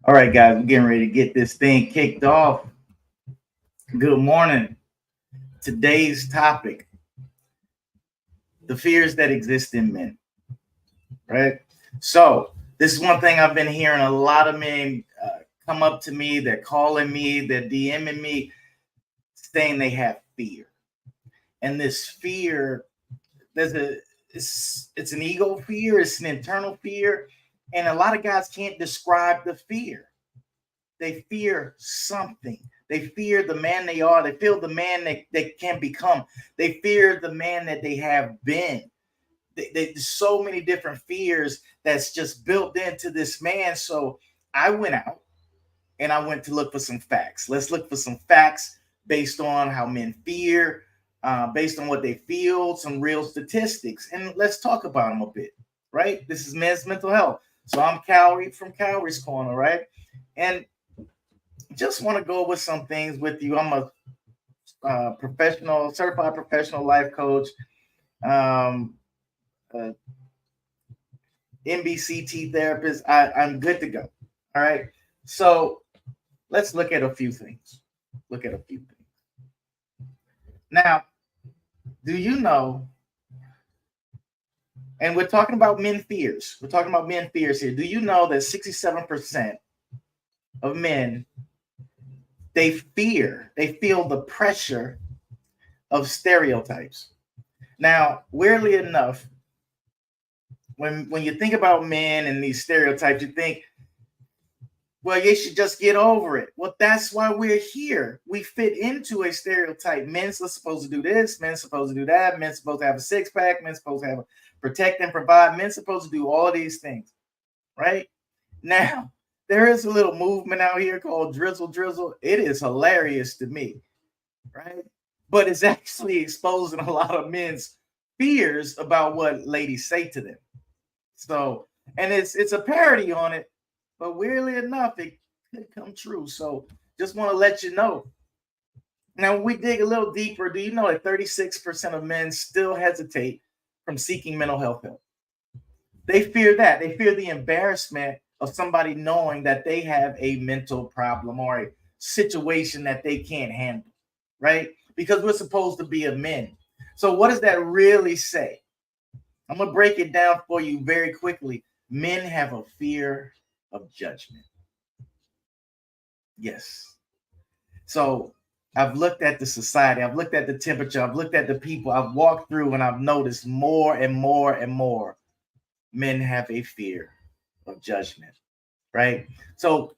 All right, guys, we're getting ready to get this thing kicked off. Good morning. Today's topic: the fears that exist in men. Right. So this is one thing I've been hearing a lot of men come up to me. They're calling me. They're DMing me, saying they have fear, and this fear, there's a it's an ego fear. It's an internal fear, and a lot of guys can't describe the fear. They fear something. They fear the man they are. They feel the man that they can become. They fear the man that they have been. There's so many different fears that's just built into this man. So I went out and I went to look for some facts. Let's look for some facts based on how men fear, based on what they feel, some real statistics, and let's talk about them a bit. Right? This is men's mental health. So I'm Kauri from Kauri's Corner, right? And just want to go with some things with you. I'm a professional, certified professional life coach, um, uh, MBCT therapist. I'm good to go. All right. So let's look at a few things. Look at a few things. Now, do you know? And we're talking about men fears. We're talking about men fears here. Do you know that 67% of men they feel the pressure of stereotypes? Now, weirdly enough, when you think about men and these stereotypes, you think, well, you should just get over it. Well, that's why we're here. We fit into a stereotype. Men's supposed to do this, men's supposed to do that, men's supposed to have a six-pack, men's supposed to have a protect and provide, men's supposed to do all these things, right? Now, there is a little movement out here called Drizzle Drizzle. It is hilarious to me, right? But it's actually exposing a lot of men's fears about what ladies say to them. So, and it's a parody on it, but weirdly enough, it could come true. So, just want to let you know. Now, when we dig a little deeper, do you know that 36% of men still hesitate from seeking mental health help? They fear that. They fear the embarrassment of somebody knowing that they have a mental problem or a situation that they can't handle, right? Because we're supposed to be a men. So, what does that really say? I'm going to break it down for you very quickly. Men have a fear of judgment. Yes. So, I've looked at the society, I've looked at the temperature, I've looked at the people, I've walked through, and I've noticed more and more and more men have a fear of judgment, right? So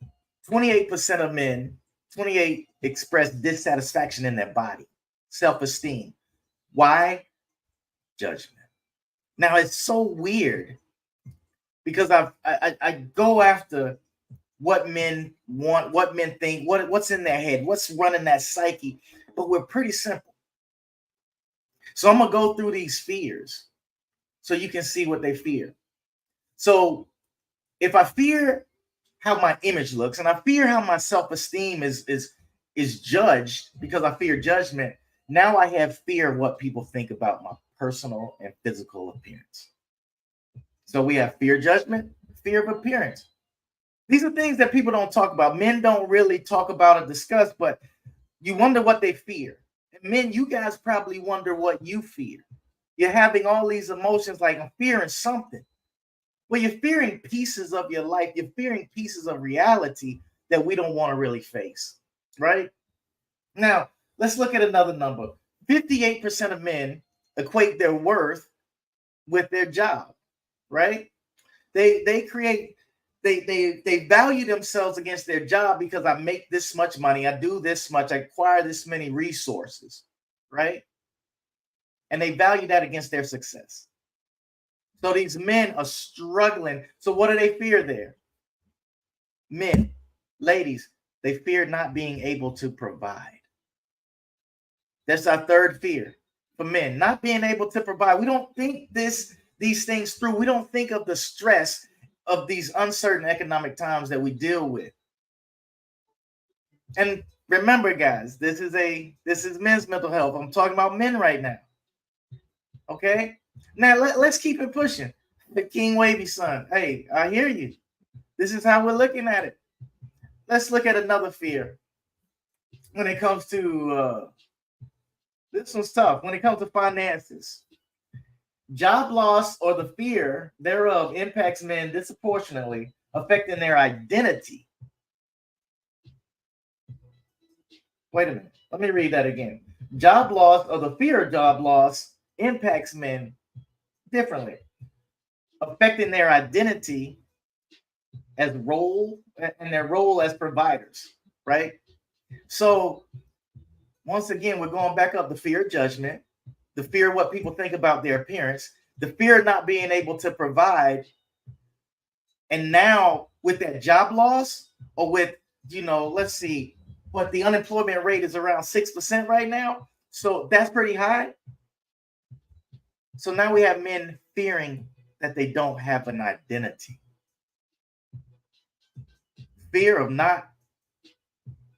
28% of men, 28 express dissatisfaction in their body, self-esteem. Why? Judgment. Now it's so weird because I go after what men want, what men think, what's in their head, what's running that psyche, but we're pretty simple. So I'm gonna go through these fears so you can see what they fear. So if I fear how my image looks and I fear how my self-esteem is judged because I fear judgment, now I have fear of what people think about my personal and physical appearance. So we have fear judgment, fear of appearance. These are things that people don't talk about. Men don't really talk about or discuss, but you wonder what they fear. And men, you guys probably wonder what you fear. You're having all these emotions like I'm fearing something. Well, you're fearing pieces of your life. You're fearing pieces of reality that we don't want to really face, right? Now, let's look at another number. 58% of men equate their worth with their job, right? They create they value themselves against their job because I make this much money, I do this much, I acquire this many resources, right? And they value that against their success. So these men are struggling. So what do they fear there? Men, ladies, they fear not being able to provide. That's our third fear for men, not being able to provide. We don't think these things through. We don't think of the stress of these uncertain economic times that we deal with. And remember, guys, this is men's mental health. I'm talking about men right now. Okay? Now let's keep it pushing. The King Wavy son. Hey, I hear you. This is how we're looking at it. Let's look at another fear when it comes to this one's tough. When it comes to finances, job loss or the fear thereof impacts men disproportionately, affecting their identity. Wait a minute. Let me read that again. Job loss or the fear of job loss impacts men differently, affecting their identity as role and their role as providers, right? So once again, we're going back up the fear of judgment, the fear of what people think about their appearance, the fear of not being able to provide. And now with that job loss, or with, let's see, what the unemployment rate is around 6% right now. So that's pretty high. So now we have men fearing that they don't have an identity. Fear of not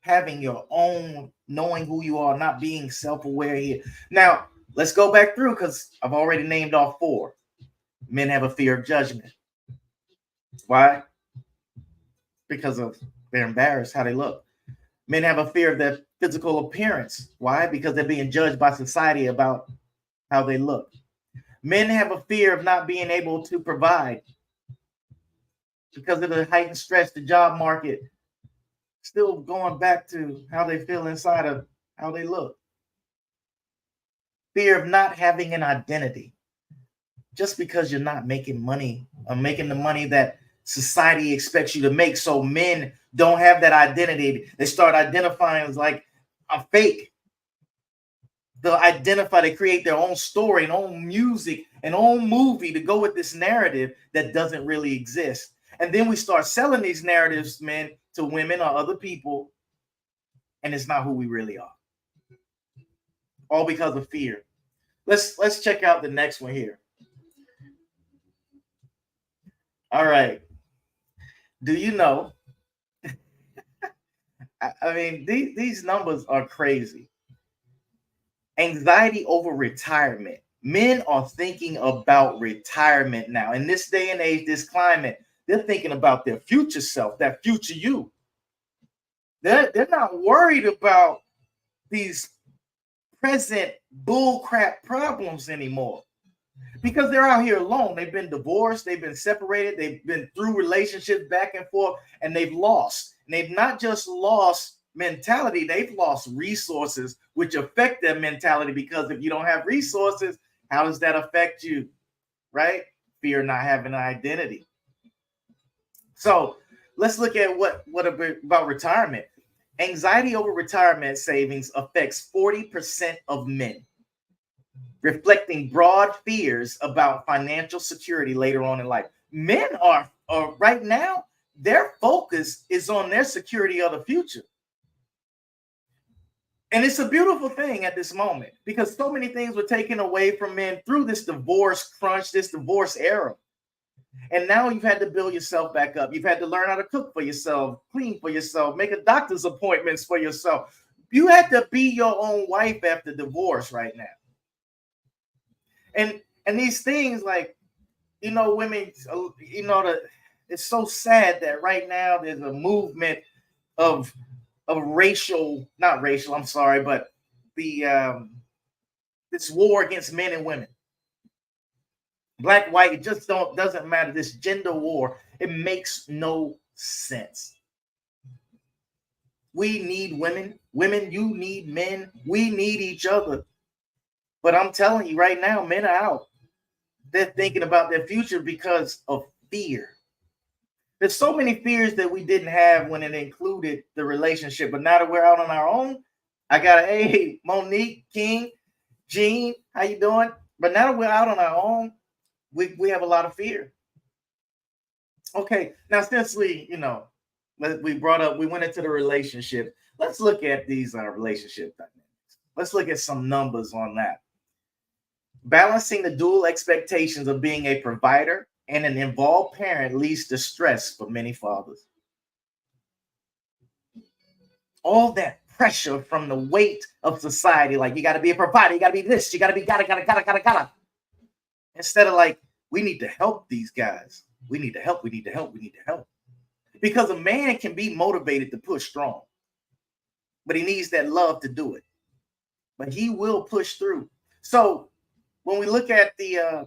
having your own, knowing who you are, not being self-aware here. Now, let's go back through because I've already named all four. Men have a fear of judgment. Why? Because of they're embarrassed how they look. Men have a fear of their physical appearance. Why? Because they're being judged by society about how they look. Men have a fear of not being able to provide because of the heightened stress, the job market, still going back to how they feel inside of how they look. Fear of not having an identity. Just because you're not making money or making the money that society expects you to make. So men don't have that identity. They start identifying as like, I'm fake. They'll identify, they create their own story and own music and own movie to go with this narrative that doesn't really exist. And then we start selling these narratives, men, to women or other people, and it's not who we really are. All because of fear. Let's check out the next one here. All right. Do you know? I mean, these numbers are crazy. Anxiety over retirement. Men are thinking about retirement now. In this day and age, this climate, they're thinking about their future self, that future you. They're not worried about these present bullcrap problems anymore because they're out here alone. They've been divorced, they've been separated, they've been through relationships back and forth, and they've lost. And they've not just lost mentality, they've lost resources, which affect their mentality, because if you don't have resources, how does that affect you? Right? Fear not having an identity. So let's look at what about retirement. Anxiety over retirement savings affects 40% of men, reflecting broad fears about financial security later on in life. Men are right now, their focus is on their security of the future. And it's a beautiful thing at this moment because so many things were taken away from men through this divorce crunch, this divorce era. And now you've had to build yourself back up. You've had to learn how to cook for yourself, clean for yourself, make a doctor's appointments for yourself. You had to be your own wife after divorce right now. And these things, like, women, it's so sad that right now there's a movement of racial, not racial, I'm sorry, but the this war against men and women. Black, white, it just doesn't matter. This gender war, it makes no sense. We need women. Women, you need men. We need each other. But I'm telling you right now, men are out. They're thinking about their future because of fear. There's so many fears that we didn't have when it included the relationship. But now that we're out on our own, I got hey, Monique, King, Jean, how you doing? But now that we're out on our own, we have a lot of fear. Okay, now since we went into the relationship, let's look at these relationship dynamics. Let's look at some numbers on that. Balancing the dual expectations of being a provider and an involved parent leads to stress for many fathers. All that pressure from the weight of society, like you got to be a provider, you got to be this, you got to be gotta. Instead of like, we need to help these guys. We need to help. Because a man can be motivated to push strong, but he needs that love to do it. But he will push through. So when we look at the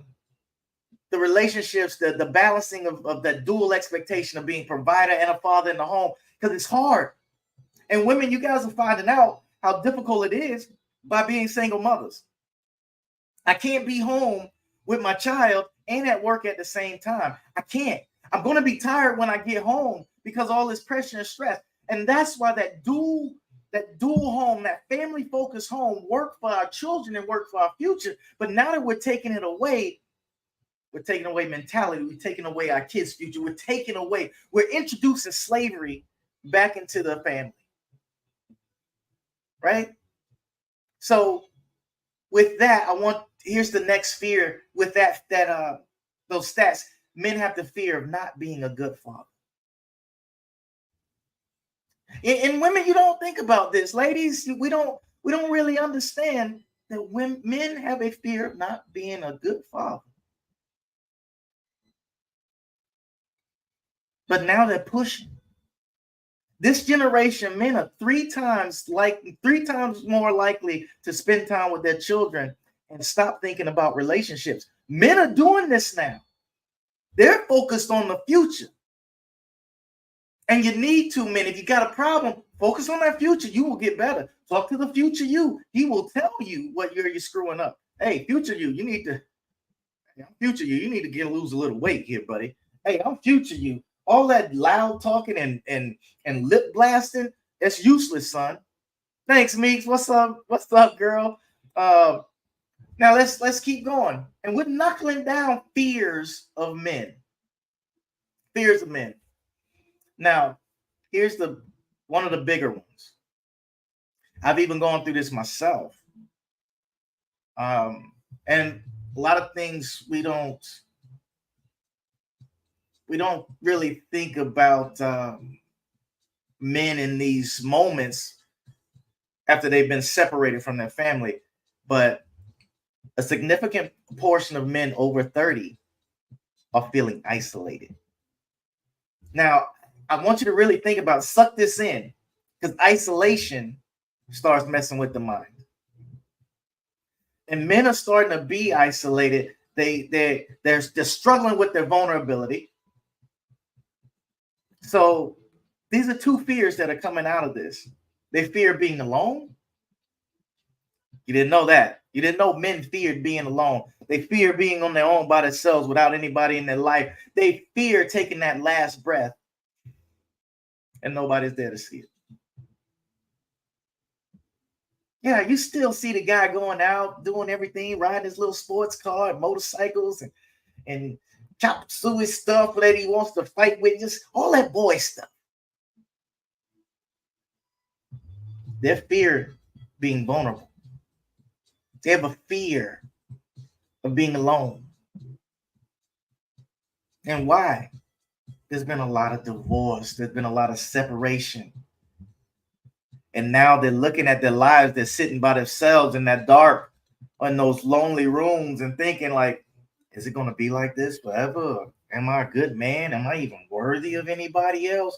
relationships, the balancing of that dual expectation of being provider and a father in the home, because it's hard. And women, you guys are finding out how difficult it is by being single mothers. I can't be home with my child and at work at the same time. I can't. I'm going to be tired when I get home because all this pressure and stress. And that's why that dual home, that family focused home, work for our children and work for our future. But now that we're taking it away, we're taking away mentality. We're taking away our kids' future. We're introducing slavery back into the family. Right? So with that, here's the next fear with those stats. Men have the fear of not being a good father. And women, you don't think about this. Ladies, we don't really understand that when men have a fear of not being a good father. But now they're pushing. This generation, men are three times more likely to spend time with their children and stop thinking about relationships. Men are doing this now. They're focused on the future. And you need to, men. If you got a problem, focus on that future. You will get better. Talk to the future you. He will tell you what you're screwing up. Hey, future you, you need to lose a little weight here, buddy. Hey, I'm future you. All that loud talking and lip blasting, that's useless, son. Thanks, Meeks. What's up? What's up, girl? Now let's keep going. And we're knuckling down fears of men. Fears of men. Now, here's one of the bigger ones. I've even gone through this myself. And a lot of things we don't really think about men in these moments after they've been separated from their family. But a significant portion of men over 30 are feeling isolated. Now, I want you to really think about, suck this in, because isolation starts messing with the mind. And men are starting to be isolated. They're struggling with their vulnerability. So these are two fears that are coming out of this. They fear being alone. You didn't know that. You didn't know men feared being alone. They fear being on their own by themselves without anybody in their life. They fear taking that last breath and nobody's there to see it. Yeah, you still see the guy going out, doing everything, riding his little sports car and motorcycles and chop suey stuff that he wants to fight with, just all that boy stuff. They fear being vulnerable. They have a fear of being alone. And why? There's been a lot of divorce. There's been a lot of separation. And now they're looking at their lives. They're sitting by themselves in that dark, in those lonely rooms and thinking like, is it going to be like this forever? Am I a good man? Am I even worthy of anybody else?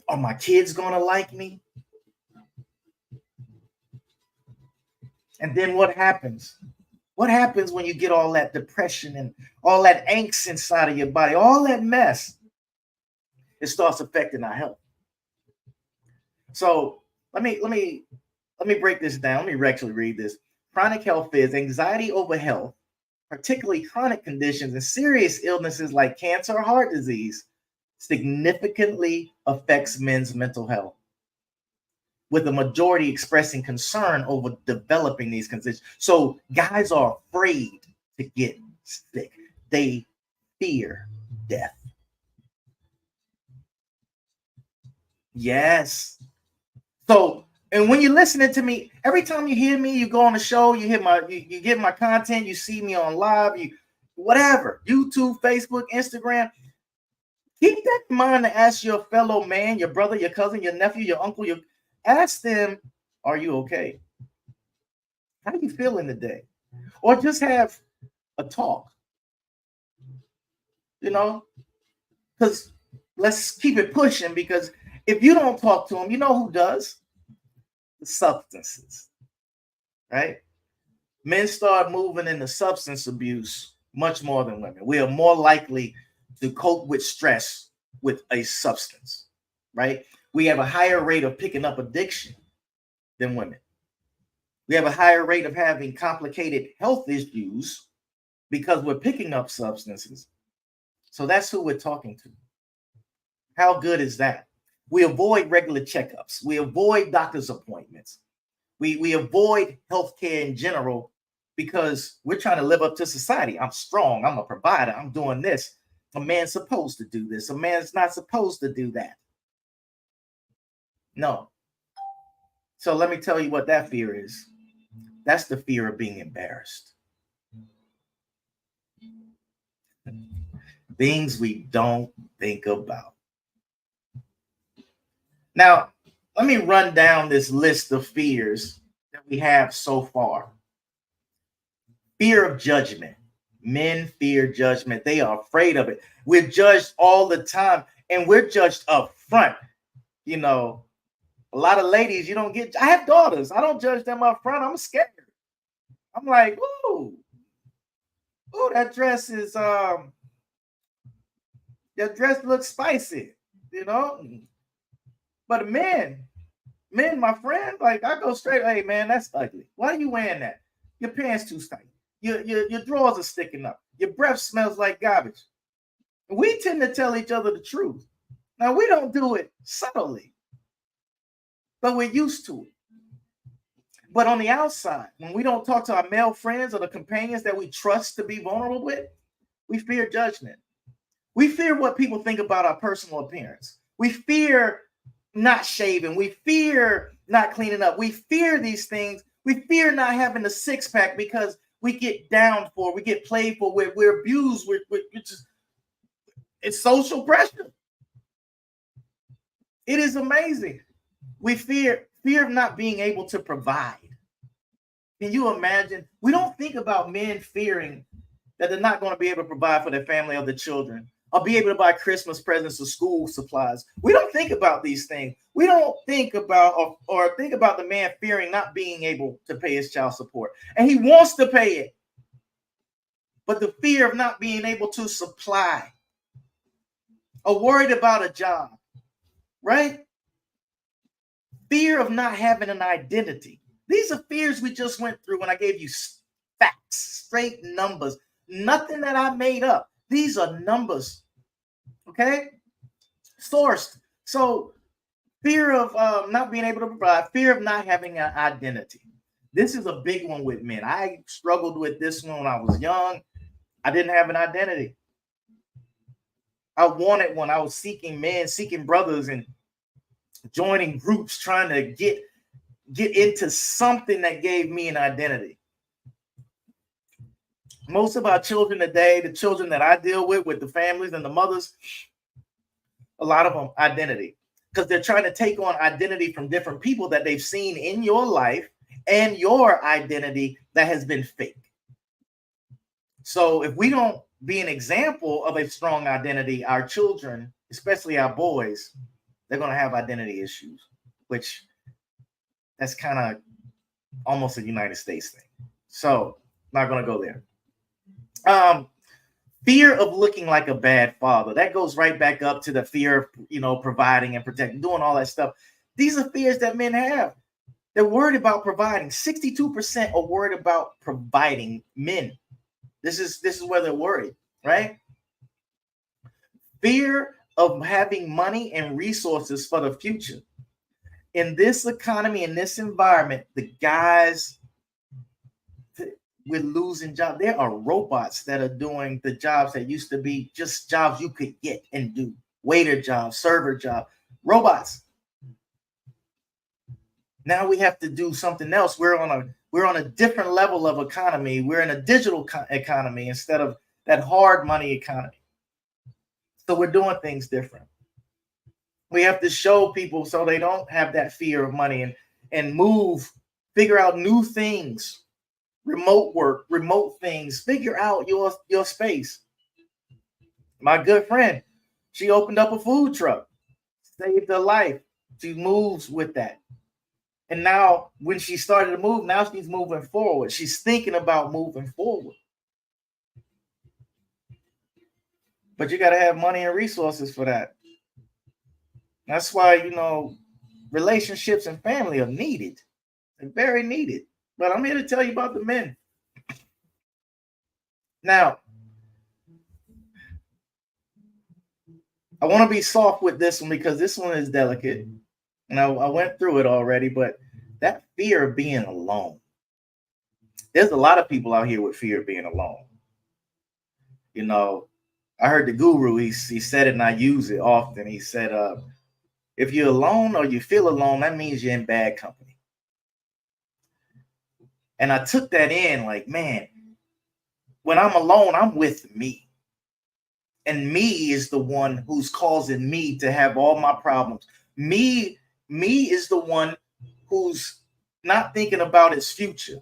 Are my kids going to like me? And then what happens? What happens when you get all that depression and all that angst inside of your body, all that mess? It starts affecting our health. So let me break this down. Let me actually read this. Chronic health is anxiety over health, particularly chronic conditions and serious illnesses like cancer or heart disease, significantly affects men's mental health, with the majority expressing concern over developing these conditions. So guys are afraid to get sick. They fear death. Yes. So, and when you're listening to me, every time you hear me, you go on the show, you get my content, you see me on live, whatever, YouTube, Facebook, Instagram. Keep that in mind to ask your fellow man, your brother, your cousin, your nephew, your uncle, ask them, are you okay? How are you feeling today? Or just have a talk, because let's keep it pushing, because if you don't talk to them, you know who does? The substances, right? Men start moving into substance abuse much more than women. We are more likely to cope with stress with a substance, right? We have a higher rate of picking up addiction than women. We have a higher rate of having complicated health issues because we're picking up substances. So that's who we're talking to. How good is that? We avoid regular checkups. We avoid doctor's appointments. We avoid healthcare in general because we're trying to live up to society. I'm strong. I'm a provider. I'm doing this. A man's supposed to do this. A man's not supposed to do that. No. So let me tell you what that fear is. That's the fear of being embarrassed. Things we don't think about. Now, let me run down this list of fears that we have so far. Fear of judgment. Men fear judgment. They are afraid of it. We're judged all the time, and we're judged up front. You know, a lot of ladies, you don't get, I have daughters. I don't judge them up front. I'm scared. I'm like, ooh, that dress is, that dress looks spicy, you know? But men, my friend, like I go straight, hey man, that's ugly. Why are you wearing that? Your pants too tight. Your drawers are sticking up. Your breath smells like garbage. We tend to tell each other the truth. Now we don't do it subtly, but we're used to it. But on the outside, when we don't talk to our male friends or the companions that we trust to be vulnerable with, we fear judgment. We fear what people think about our personal appearance. We fear not shaving. We fear not cleaning up. We fear these things. We fear not having a six-pack because we get down for, we get played for, we're abused. It's social pressure. It is amazing. We fear of not being able to provide. Can you imagine? We don't think about men fearing that they're not going to be able to provide for their family or their children, or be able to buy Christmas presents or school supplies. We don't think about these things. We don't think about or think about the man fearing not being able to pay his child support. And he wants to pay it. But the fear of not being able to supply, or worried about a job, right? Fear of not having an identity. These are fears we just went through when I gave you facts, straight numbers, nothing that I made up. These are numbers, okay? Sourced. So fear of not being able to provide, fear of not having an identity. This is a big one with men. I struggled with this one when I was young. I didn't have an identity. I wanted one. I was seeking men, seeking brothers, and joining groups, trying to get into something that gave me an identity. Most of our children today, the children that I deal with the families and the mothers, a lot of them identity, because they're trying to take on identity from different people that they've seen in your life and your identity that has been fake. So if we don't be an example of a strong identity, our children, especially our boys, they're going to have identity issues, which that's kind of almost a United States thing. So not going to go there. Fear of looking like a bad father. That goes right back up to the fear of, providing and protecting, doing all that stuff. These are fears that men have. They're worried about providing. 62% are worried about providing, men. This is where they're worried, right? Fear of having money and resources for the future. In this economy, in this environment, the guys, we're losing jobs. There are robots that are doing the jobs that used to be just jobs you could get and do. Waiter job, server job, robots. Now we have to do something else. We're on a different level of economy. We're in a digital economy instead of that hard money economy. So we're doing things different. We have to show people so they don't have that fear of money and move, figure out new things, remote work, remote things, figure out your space. My good friend, She opened up a food truck, saved her life. She moves with that. And now, when she started to move, now she's moving forward. She's thinking about moving forward. But you got to have money and resources for that. That's why, relationships and family are needed. They're very needed. But I'm here to tell you about the men. Now, I want to be soft with this one because this one is delicate. And I went through it already, but that fear of being alone. There's a lot of people out here with fear of being alone. I heard the guru, he said it and I use it often. He said, if you're alone or you feel alone, that means you're in bad company. And I took that in like, man, when I'm alone, I'm with me. And me is the one who's causing me to have all my problems. Me is the one who's not thinking about its future.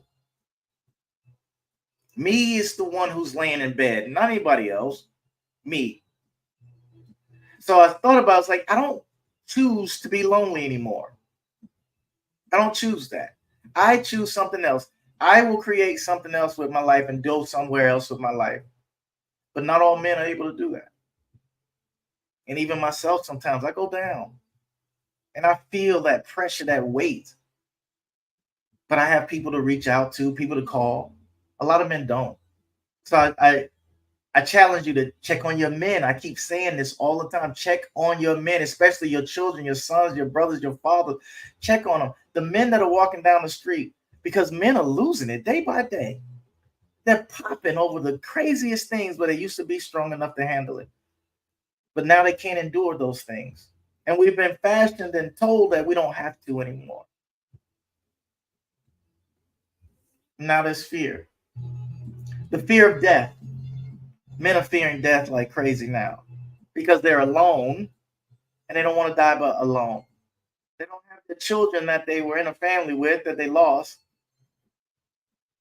Me is the one who's laying in bed, not anybody else. Me. So I thought about it's like, I don't choose to be lonely anymore. I don't choose that. I choose something else. I will create something else with my life and go somewhere else with my life. But not all men are able to do that. And even myself, sometimes I go down and I feel that pressure, that weight. But I have people to reach out to, people to call. A lot of men don't. So I challenge you to check on your men. I keep saying this all the time. Check on your men, especially your children, your sons, your brothers, your fathers. Check on them. The men that are walking down the street, because men are losing it day by day. They're popping over the craziest things, but they used to be strong enough to handle it. But now they can't endure those things. And we've been fashioned and told that we don't have to anymore. Now there's fear. The fear of death. Men are fearing death like crazy now because they're alone and they don't want to die but alone. They don't have the children that they were in a family with that they lost.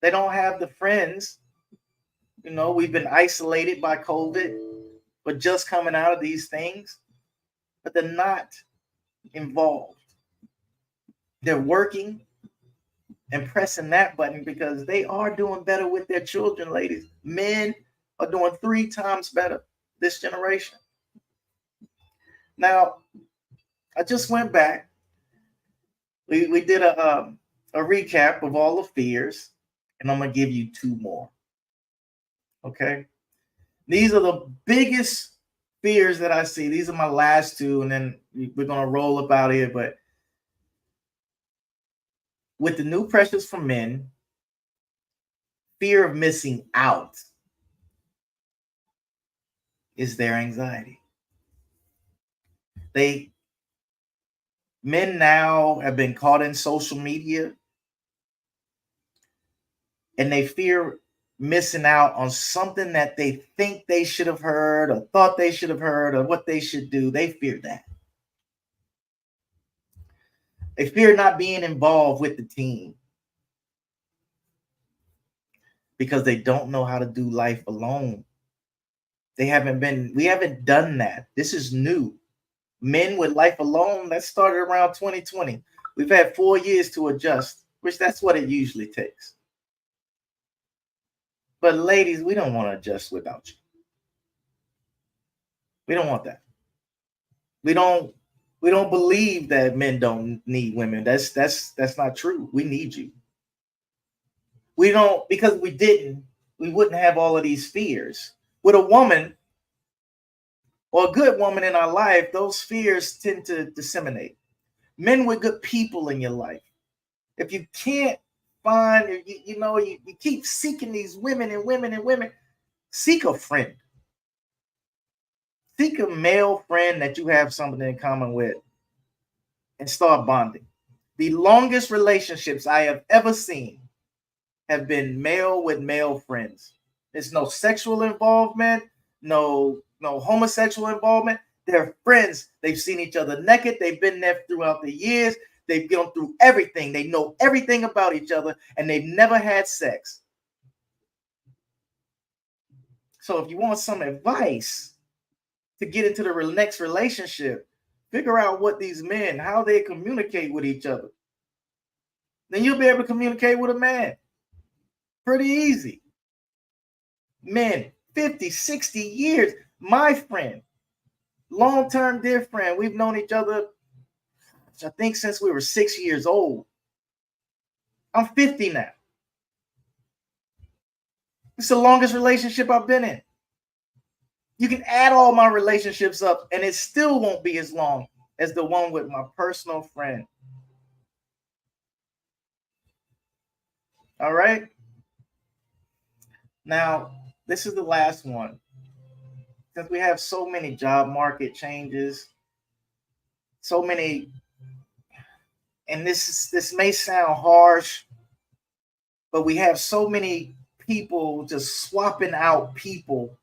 They don't have the friends. We've been isolated by COVID, but just coming out of these things, but they're not involved. They're working and pressing that button because they are doing better with their children, ladies. Men are doing 3 times better this generation. Now, I just went back. We did a recap of all the fears, and I'm going to give you 2 more. Okay? These are the biggest fears that I see. These are my last 2, and then we're going to roll up out of here. But with the new pressures from men, fear of missing out is their anxiety. Men now have been caught in social media and they fear missing out on something that they think they should have heard or thought they should have heard or what they should do. They fear that. They fear not being involved with the team because they don't know how to do life alone. We haven't done that. This is new. Men with life alone, that started around 2020. We've had 4 years to adjust, which that's what it usually takes. But ladies, we don't want to adjust without you. We don't want that. We don't believe that men don't need women. That's not true. We need you. We don't, because we wouldn't have all of these fears. With a woman or a good woman in our life, those fears tend to disseminate. Men with good people in your life. If you can't find, you keep seeking these women and women and women, seek a friend. Seek a male friend that you have something in common with and start bonding. The longest relationships I have ever seen have been male with male friends. There's no sexual involvement, no homosexual involvement. They're friends. They've seen each other naked. They've been there throughout the years. They've gone through everything. They know everything about each other, and they've never had sex. So if you want some advice, to get into the next relationship. Figure out what these men, how they communicate with each other. Then you'll be able to communicate with a man. Pretty easy. Men, 50, 60 years. My friend, long-term dear friend. We've known each other, I think, since we were 6 years old. I'm 50 now. It's the longest relationship I've been in. You can add all my relationships up, and it still won't be as long as the one with my personal friend. All right? Now, this is the last one. Since we have so many job market changes, so many, and this may sound harsh, but we have so many people just swapping out people,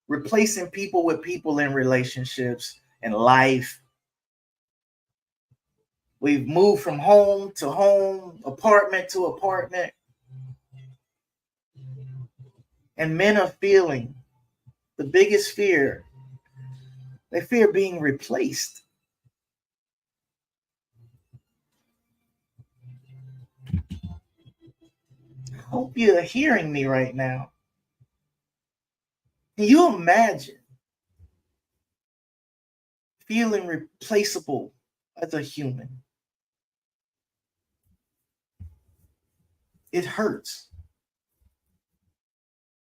replacing people with people in relationships and life. We've moved from home to home, apartment to apartment. And men are feeling the biggest fear. They fear being replaced. I hope you're hearing me right now. Can you imagine feeling replaceable as a human? It hurts.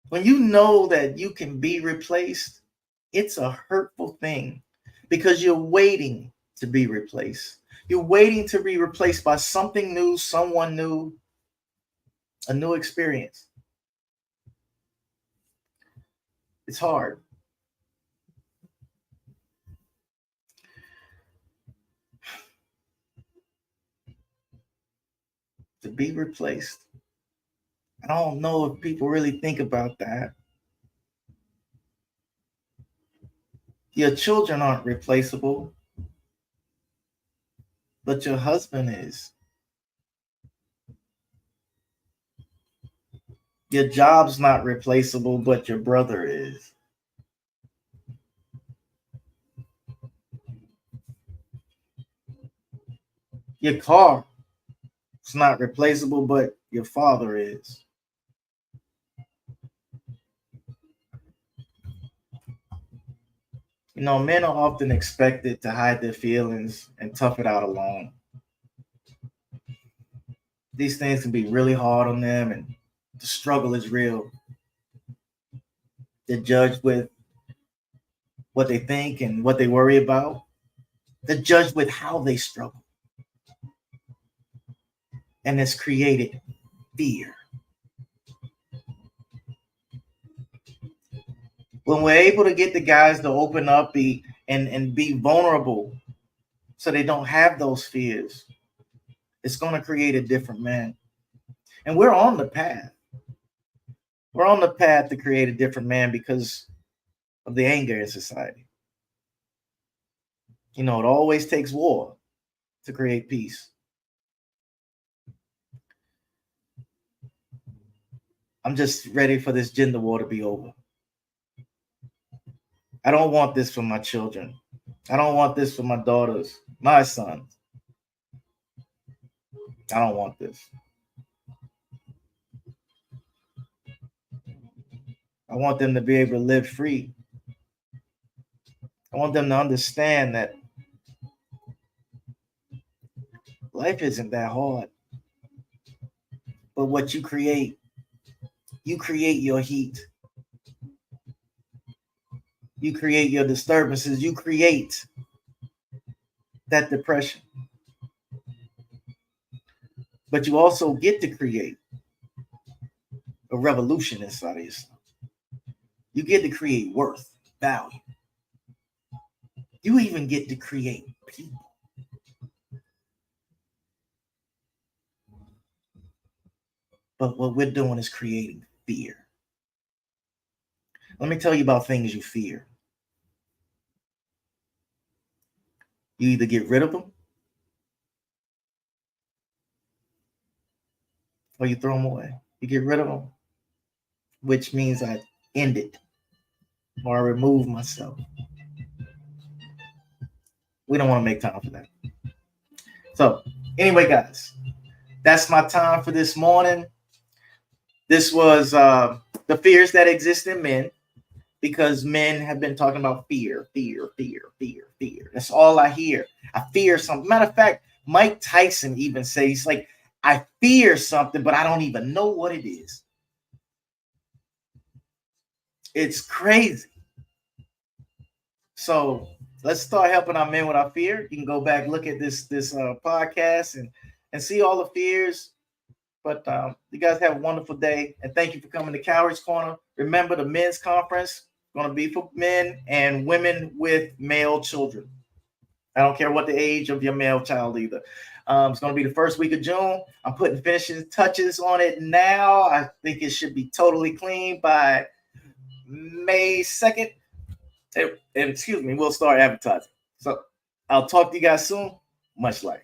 When you know that you can be replaced, it's a hurtful thing because you're waiting to be replaced. You're waiting to be replaced by something new, someone new, a new experience. It's hard. To be replaced. I don't know if people really think about that. Your children aren't replaceable, but your husband is. Your job's not replaceable, but your brother is. Your car is not replaceable, but your father is. You know, men are often expected to hide their feelings and tough it out alone. These things can be really hard on them, and the struggle is real. They're judged with what they think and what they worry about. They're judged with how they struggle. And it's created fear. When we're able to get the guys to open up and be vulnerable so they don't have those fears, it's going to create a different man. And we're on the path. We're on the path to create a different man because of the anger in society. You know, it always takes war to create peace. I'm just ready for this gender war to be over. I don't want this for my children. I don't want this for my daughters, my sons. I don't want this. I want them to be able to live free. I want them to understand that life isn't that hard. But what you create your heat. You create your disturbances. You create that depression. But you also get to create a revolution inside of yourself. You get to create worth, value. You even get to create people. But what we're doing is creating fear. Let me tell you about things you fear. You either get rid of them or you throw them away. You get rid of them, which means I end it or I remove myself. We don't want to make time for that. So anyway, guys, that's my time for this morning. This was the fears that exist in men, because men have been talking about fear, fear, fear, fear, fear. That's all I hear. I fear something. Matter of fact, Mike Tyson even says, like, I fear something, but I don't even know what it is. It's crazy. So let's start helping our men with our fear. You can go back, look at this podcast and see all the fears. But you guys have a wonderful day, and thank you for coming to Kauri's Corner. Remember, the men's conference is going to be for men and women with male children. I don't care what the age of your male child either. It's going to be the first week of June. I'm putting finishing touches on it now. I think it should be totally clean by May 2nd. And excuse me, we'll start advertising. So I'll talk to you guys soon. Much life.